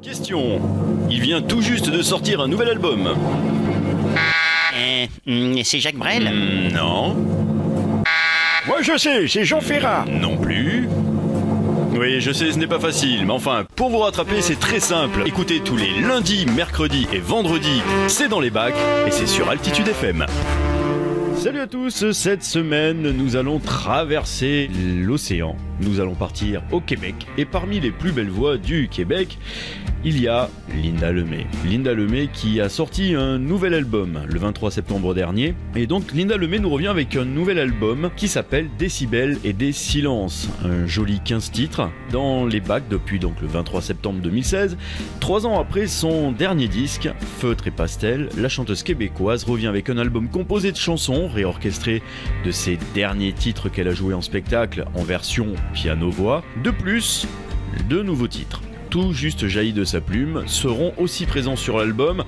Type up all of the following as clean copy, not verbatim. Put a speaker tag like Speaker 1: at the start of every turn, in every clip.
Speaker 1: Question. Il vient tout juste de sortir un nouvel album.
Speaker 2: C'est Jacques Brel?
Speaker 1: Non.
Speaker 3: Moi je sais, c'est Jean Ferrat.
Speaker 1: Non plus. Oui, je sais, ce n'est pas facile, mais enfin, pour vous rattraper, c'est très simple. Écoutez tous les lundis, mercredis et vendredis, c'est dans les bacs et c'est sur Altitude FM. Salut à tous, cette semaine, nous allons traverser l'océan. Nous allons partir au Québec. Et parmi les plus belles voix du Québec, il y a Linda Lemay. Linda Lemay qui a sorti un nouvel album le 23 septembre dernier. Et donc Linda Lemay nous revient avec un nouvel album qui s'appelle Décibels et des silences. Un joli 15 titres dans les bacs depuis donc le 23 septembre 2016. 3 ans après son dernier disque, Feutre et Pastel, la chanteuse québécoise revient avec un album composé de chansons réorchestrées de ses derniers titres qu'elle a joués en spectacle en version piano-voix. De plus, 2 nouveaux titres, tout juste jaillis de sa plume, seront aussi présents sur l'album.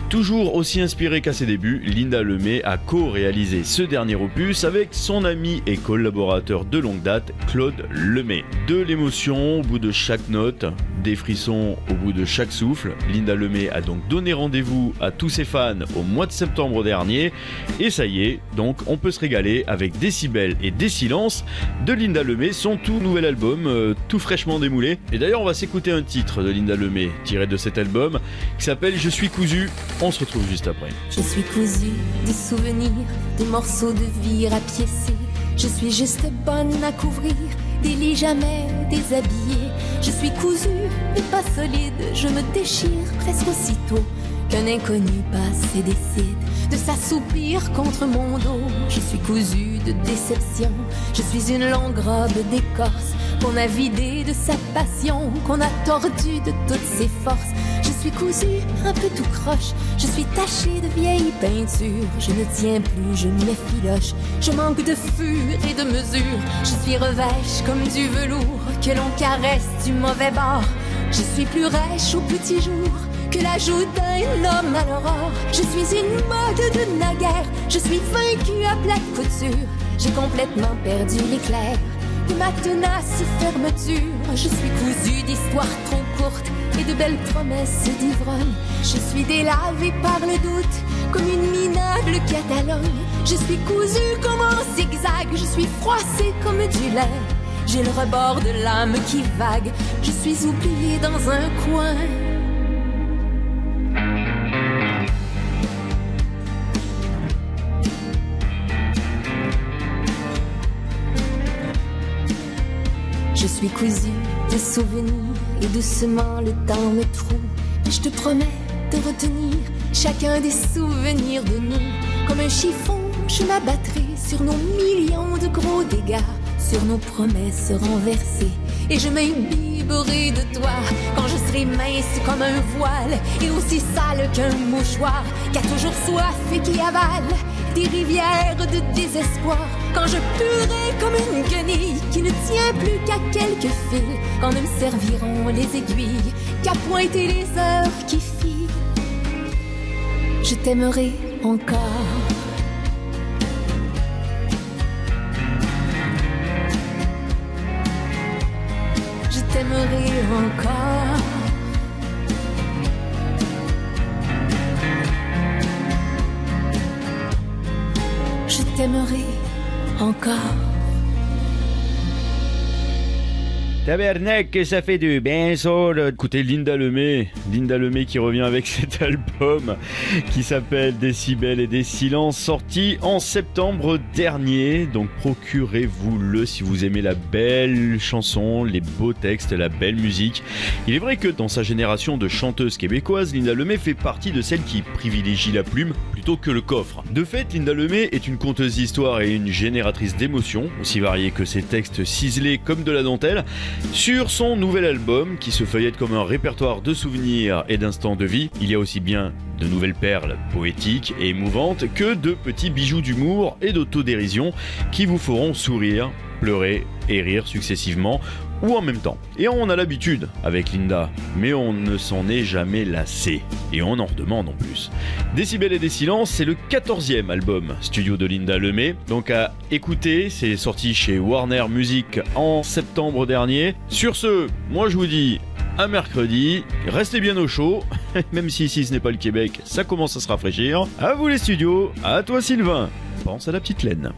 Speaker 1: Toujours aussi inspiré qu'à ses débuts, Linda Lemay a co-réalisé ce dernier opus avec son ami et collaborateur de longue date, Claude Lemay. De l'émotion au bout de chaque note, des frissons au bout de chaque souffle, Linda Lemay a donc donné rendez-vous à tous ses fans au mois de septembre dernier. Et ça y est, donc on peut se régaler avec Décibels et des silences de Linda Lemay, son tout nouvel album, tout fraîchement démoulé. Et d'ailleurs on va s'écouter un titre de Linda Lemay tiré de cet album qui s'appelle Je suis cousu. On se retrouve juste après.
Speaker 4: Je suis cousu des souvenirs, des morceaux de vie rapiécés. Je suis juste bonne à couvrir, des lits jamais déshabillés. Je suis cousu, mais pas solide, je me déchire presque aussitôt qu'un inconnu passe et décide de s'assoupir contre mon dos. Je suis cousu de déception, je suis une longue robe d'écorce qu'on a vidée de sa passion, qu'on a tordue de toutes ses forces. Je suis cousu, un peu tout croche, je suis tachée de vieilles peintures. Je ne tiens plus, je m'effiloche, je manque de fur et de mesure. Je suis revêche comme du velours que l'on caresse du mauvais bord. Je suis plus rêche au petit jour que la joue d'un homme à l'aurore. Je suis une mode de naguère, je suis vaincue à plate couture. J'ai complètement perdu l'éclair de ma tenace fermeture. Je suis cousue d'histoires trop courtes et de belles promesses d'ivrognes. Je suis délavée par le doute comme une minable Catalogne. Je suis cousue comme en zigzag, je suis froissée comme du lait. J'ai le rebord de l'âme qui vague, je suis oubliée dans un coin. Je suis cousue de souvenirs et doucement le temps me trouve. Mais je te promets de retenir chacun des souvenirs de nous. Comme un chiffon, je m'abattrai sur nos millions de gros dégâts, sur nos promesses renversées. Et je m'imbiberai de toi quand je serai mince comme un voile et aussi sale qu'un mouchoir qui a toujours soif et qui avale des rivières de désespoir. Quand je puerai comme une guenille qui ne tient plus qu'à quelques fils, quand ne me serviront les aiguilles qu'à pointer les heures qui filent, je t'aimerai encore. Je t'aimerai encore. Je t'aimerai encore.
Speaker 1: Tabernacle, que ça fait du bien ça là. Écoutez Linda Lemay qui revient avec cet album qui s'appelle Décibels et des silences, sorti en septembre dernier. Donc procurez-vous-le si vous aimez la belle chanson, les beaux textes, la belle musique. Il est vrai que dans sa génération de chanteuses québécoises, Linda Lemay fait partie de celles qui privilégient la plume plutôt que le coffre. De fait, Linda Lemay est une conteuse d'histoire et une génératrice d'émotions, aussi variée que ses textes ciselés comme de la dentelle. Sur son nouvel album, qui se feuillette comme un répertoire de souvenirs et d'instants de vie, il y a aussi bien de nouvelles perles poétiques et émouvantes que de petits bijoux d'humour et d'autodérision qui vous feront sourire, pleurer et rire successivement ou en même temps. Et on a l'habitude avec Linda, mais on ne s'en est jamais lassé. Et on en redemande en plus. Décibels et des silences, c'est le 14e album studio de Linda Lemay. Donc à écouter, c'est sorti chez Warner Music en septembre dernier. Sur ce, moi je vous dis à mercredi. Restez bien au chaud, même si ici ce n'est pas le Québec, ça commence à se rafraîchir. À vous les studios, à toi Sylvain, pense à la petite laine.